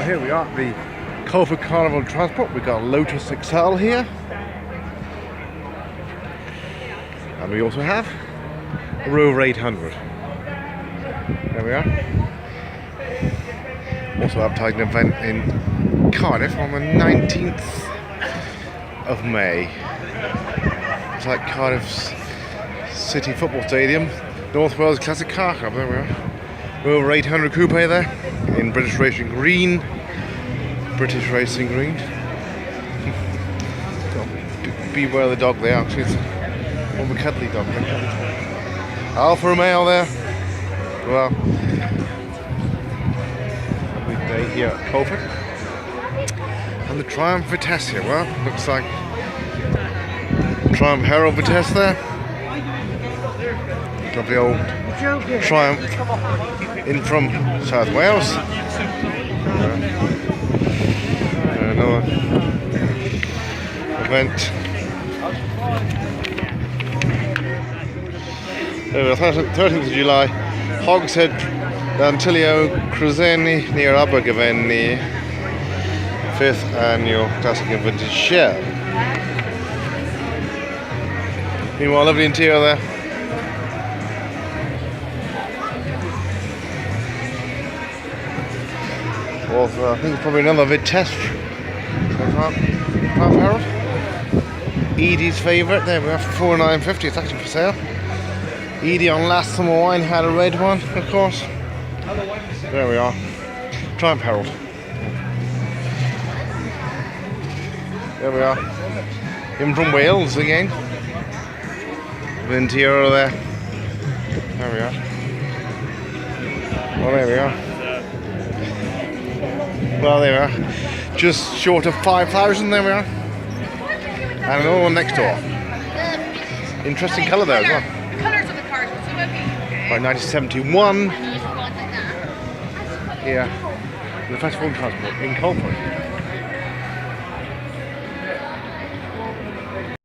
Well, here we are at the Coleford Carnival Transport. We've got Lotus Excel here. And we also have a Rover 800. There we are. Also advertising an event in Cardiff on the 19th of May. It's like Cardiff's City Football Stadium, North Wales Classic Car Club. There we are. Rover 800 Coupe there in British Racing Green. British Racing Green. Beware the dog there, actually. It's more of a cuddly dog. Alfa Romeo there. Well, lovely day here at Coleford. And the Triumph Vitesse here. Well, looks like Triumph Herald Vitesse there. Lovely old Triumph in from South Wales. Another event. There we are, 13th of July, Hogshead, Antilio Cruzeni near Abergavenny, 5th annual Classic and Vintage Shell. Meanwhile, lovely interior there. Also, I think it's probably another Vitesse. Triumph Herald. Edie's favourite. There we are, for $4,950. It's actually for sale. Edie on last summer wine had a red one, of course. There we are. Triumph Herald. There we are. In from Wales again. The interior there. There we are. Well, there we are. Well, there we are. Just short of 5,000. There we are. And another one next door. Interesting colour there as well. The colours of the cars, what's it about? By 1971. Here, the Festival of Transport in Coleford.